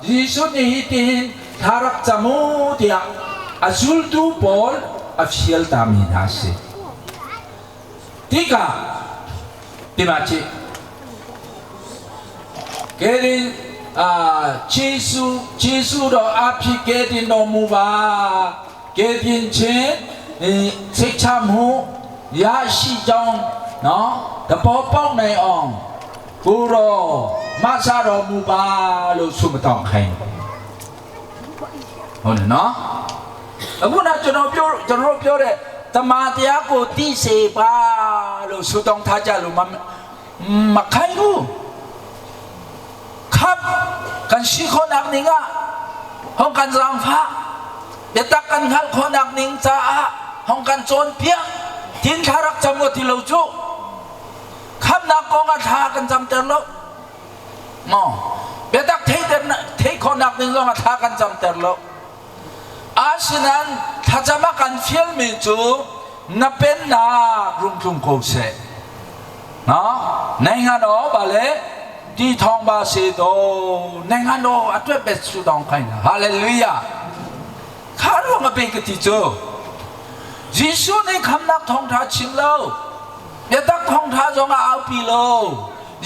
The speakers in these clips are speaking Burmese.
Yesus ni hitin harak jamu dia azul tu bol afiel tami nasi. Tiga dimaci. Kerin Yesus do api kerin do muba kerin chen sekcamu ya si jong no tepopong nai ong guru masa do muba lu sumatong hai. Ổn nó.အခုနကျွန်တော်ပြောတဲ့တမန်တရားကိုသိစေပါလို့ဆုတောင်းထားကြလို့မခိုင်းဘူးครับกันชีคนนักนิงะห้องกันรำฟ้าเดตักกันขันคนนักนิงจ้าห้องกันโจนเพียงทิ้งทารักจำก็ที่เราจูครับนักกองอาทากันจำเตือนแล้วมอเดตักเทคนนักนิงกองอาทากันจำเตือนแล้วอาศินันถ้าจะมากันเฟียลมิจูนับเป็นนารุ่งทุ่งโคเสเนาะในงานอ๋อบาเลที่ทองบาสีโตในงานอ๋ออัตเวบสุดองใครนะฮาเลลูยาข้ารู้มาเป็นกติจูยิสุในคำนักทองท้าชิมโลเดี๋ยวตักทองท้าจงเอาปีโล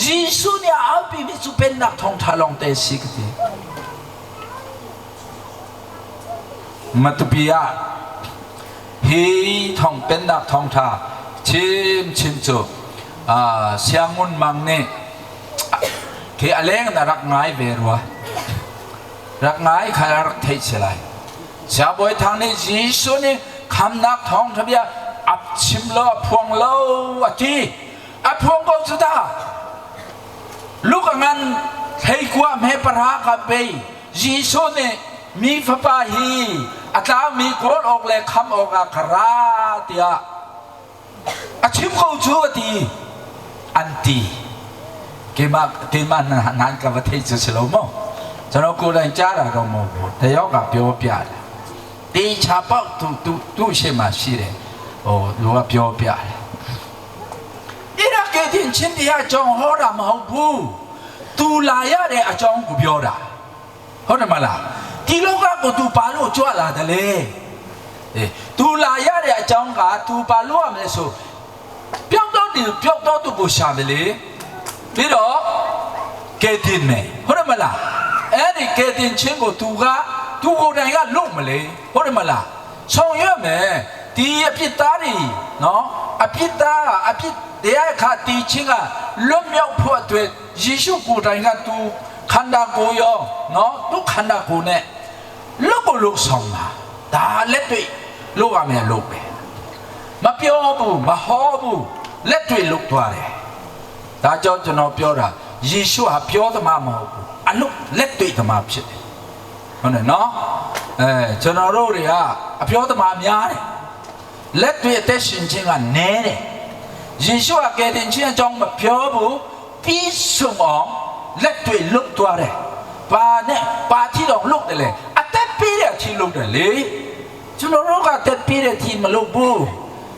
ยิสุเนี่ยเอาปีมิสุเป็นนักทองท้าลองเตสิกติมัตปิยาฮีทองเป็นนักทองท้าชิมจูเสียงุนมังเนี่ยที่อะไรกันรักง่ายเวรัวรักง่ายใครรักเทศอะไรชาวบ้านทางนี้ยิสุนี่คำนักทองทบียอับชิมโลพวงโลอจีอับพวงก็สุดาลูกงั้นให้กว่าไม่ปรากับไปยิสุนี่มีฟ้าฮีอาจารย์มีโคตรออกเลยคำออกอาคราเตียอาชิมเขาชัวตีอันตีเกี่ยมันนานกับประเทศจะสโลโมจะเรากูได้จ้าเราโมแต่ยกกับเปียวเปียตีชาปอกตู้เชื่อมาสิเลยโอ้รู้ว่าเปียวเปียอีนักเกตินชินที่อาจงหัวเรามาบูตูลายะเดอาจงกูเปียวด่าหัวเรามาละที่โลกากูตูปาลูจั่วละเดเลยตูลายะเดอาจงกาตูปาลูอะมันสู้เปียวตัวตูบูชาเดเลยပြီးတော့ကဲတင်မယ်ဟုတ်တယ်မလားအဲ့ဒီကဲတင်ချင်းကိုသူကိုယ်တိုင်ကလွတ်မလဲဟုတ်တယ်မလားဆောင်ရွက်မယ်ဒီအပြစ်သားတွေနော်အပြစ်တရားခါတီချင်းကလွတ်မြောက်ဖို့အတွက်ယေရှုကိုယ်တိုင်ကသူခန္ဓာကိုယ်ရောနော်သူခန္ဓာကိုယ်နဲ့လွတ်ကိုလွတ်ဆောင်တာဒါလက်တွေ့လွတ်ရမယ်လွတ်ပဲမပြောဘူးမဟောဘူးလက်တွေ့လွတ်သွားတယ်ဒါကြောင့်ကျွန်တော်ပြောတာယေရှုဟာပြောသမားမဟုတ်ဘူးအလုပ်လက်တွေ့သမားဖြစ်တယ်ဟုတ်တယ်နော်ကျွန်တော်တို့တွေကအပြောသမားများတယ်လက်တွေ့အသက်ရှင်ခြင်းကနည်းတယ်ယေရှုကကယ်တင်ခြင်းအကြောင်းမပြောဘူးပြီးဆုံးအောင်လက်တွေ့လွတ်သွားတယ်ပါတိတော့လွတ်တယ်လေအသက်ပေးတဲ့အထိလွတ်တယ်လေကျွန်တော်တို့ကအသက်ပေးတဲ့အထိမလွတ်ဘူး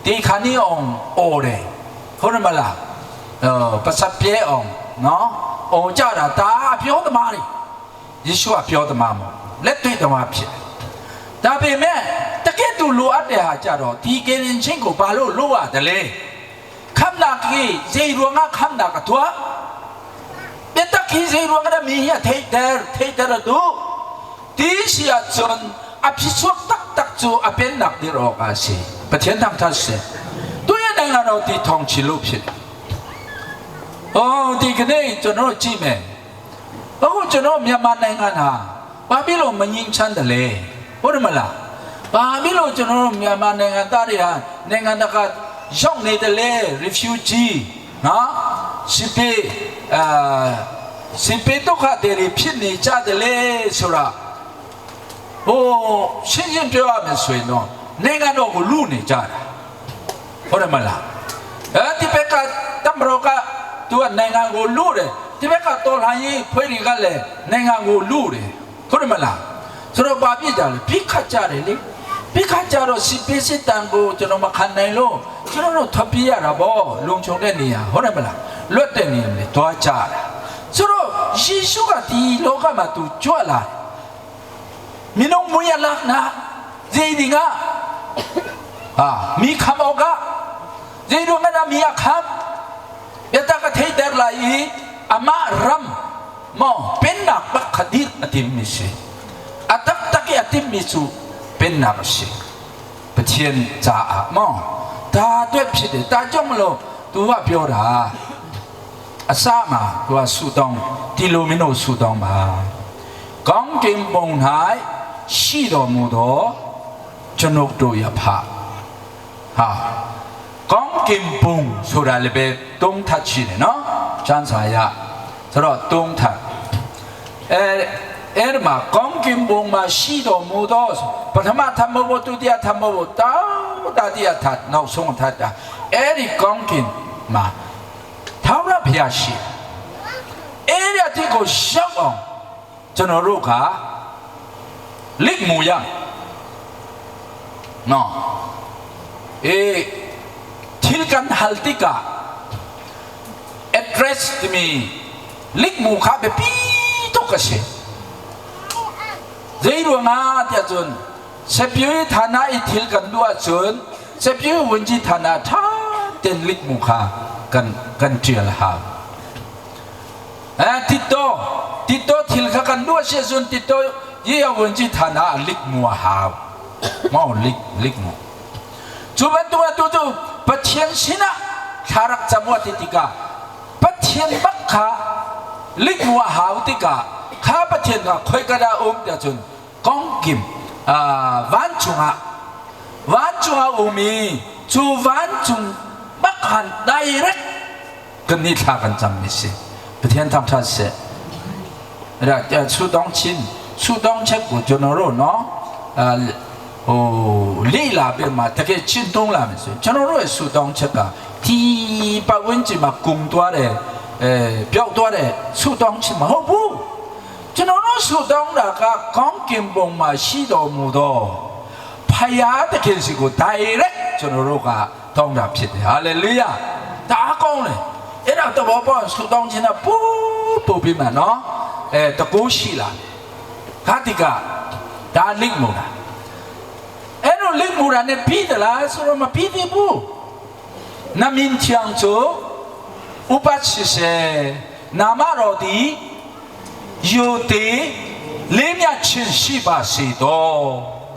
ဒီခါနေအောင်အော်တယ်ဟုတ်တယ်မလားปัสสาวะเปียองเนาะโอ้จ้าด่าตาเปียวตะมาดิယေရှုကပြောတမမို့လက်တွေ့တမဖြစ်ဒါပေမဲ့တကယ်သူလိုအပ်တဲ့ဟာကြတော့ဒီကရင်ချင်းကိုဘာလို့လိုရတယ်လဲခမ်နာကီဇေရုံငါခမ်နာကတွာเดตะคีเซรวงก็มีเฮียเทเดอร์ดูตีเสียจนอภิชวกตักจูอเป็นหนักดีรอกอาศีประเทศทางทัศเสตัวยังไงเราตีทองชิลูผิดโอ้ดีกันนี่จนเราจีเมโอ้จนเราเมียมันในงานหาบาบิโลมันยิงฉันแต่เลยพูดมาละบาบิโลจนเราเมียมันในงานตาดิฮะในงานนักย่องในแต่เลย refugee นะสิเปตุขาเดรีพินิจาเดเลสุระโอ้ชินยินเปียวมันสวยน้องในงานเราก็รู้นี่จ้าพูดมาละที่เป็นการตั้มเราก็ตัวในงานกูรู้เลยที่เป็นการตัวหายี่เพื่อนกันเลยในงานกูรู้เลยพูดมาละสุระบาปยี่จ้าเลยพิฆาตเลยพิฆาตเราสิเปสิตังกูจะนำมาขันในโลกจะนำทัพพิยาระบอลงชงได้เนี่ยพูดมาละลวดได้เนี่ยตัวจ้าสุระ ယေရှုကဒီလောကမှာသူကြွလာမင်းတို့မွေးရလာနာဇေဒီကမိခမောကဇေဒုငါနာမီယခမ်ယတကထေတယ်လာဤအမရမ်မောပင်နာဘခဒီအတိမီရှိအတတ်တကအတိမီစုပင်နာမရှိပချင်ဇာအမောဒါအတွက်ဖြစ်တယ်ဒါကြောင့်မလို့သူကပြောတာအစမှာသူကဆူတောင်းဒီလိုမင်းတို့ဆူတောင်းပါကောင်းကင်ဘုံ၌ရှိတော်မူသောကျွန်ုပ်တို့ရဖကောင်းကင်ဘုံဆိုတာလည်းပဲသုံးထပ်ရှိတယ်နော်ကျမ်းစာရဆိုတော့သုံးထပ်အဲ့မှာကောင်းကင်ဘုံမှာရှိတော်မူသောပထမထပ်မဟုတ်ဒုတိယထပ်မဟုတ်တောင်းတတိယထပ်နောက်ဆုံးထပ်တာအဲ့ဒီကောင်းကင်မှာထာဝရဘုရားရှိအဲ့ဒီအတိကိုရှောက်အောင်ကျွန်တော်တို့ကလိမူရနော်tilkan haltika address me lik mukha be pi to kase zeiru nga tia chun sepyu thana I tilkan dua chun sepyu wunji thana tha ten lik mukha kan trial ha tito tilka kan dua se chun tito ye wunji thana lik mu ha mau lik mu chuban tuပတ်ချင်းစနာခါရက်ဇမဝတိတိကပတ်ချင်းဘခါလိကဝဟာဝတိကခါပတ်ချင်းကခွေကရာအုံတချွန်ကောင်းကင်ဝန်ချူဟာအုံမီချူဝန်ချွန်ဘခန်ဒိုင်ရက်ကနေထားကန်ဇမ်မစီပထန်ထပ်ထဆေရဆူတောင်းချက်ကိုကျွန်တော်တို့နော်လေးလာပြမှာတကယ်ချင်းတုံးလာမယ်ဆိုကျွန်တော်တို့ရဲ့ဆူတောင်းချက်ကဒီပတ်ဝန်းကျင်မှာကုံသွားတယ်ပျောက်သွားတယ်ဆူတောင်းချက်မဟုတ်ဘူးကျွန်တော်တို့ဆူတောင်းတာကကောင်းကင်ဘုံမှာရှိတော်မူသောဖယားတခင်စီကို direct ကျွန်တော်တို့ကတောင်းတာဖြစ်တယ်ဟာလေလုယာဒါကောင်းတယ်အဲ့ဒါတော့ဘောဆူတောင်းခြင်းကပူပြီးမှနော်တကူရှိလာခါတိကဒါလိမ့်မို့လားအဲ့လိုလိမ့်မူတာနဲ့ပြီးသလားဆိုတော့မပြီးသေးဘူးနမင်းချောင်းချိုဥပချေနာမတော်သည်ယိုတေလေးမြချင်းရှိပါစေတော့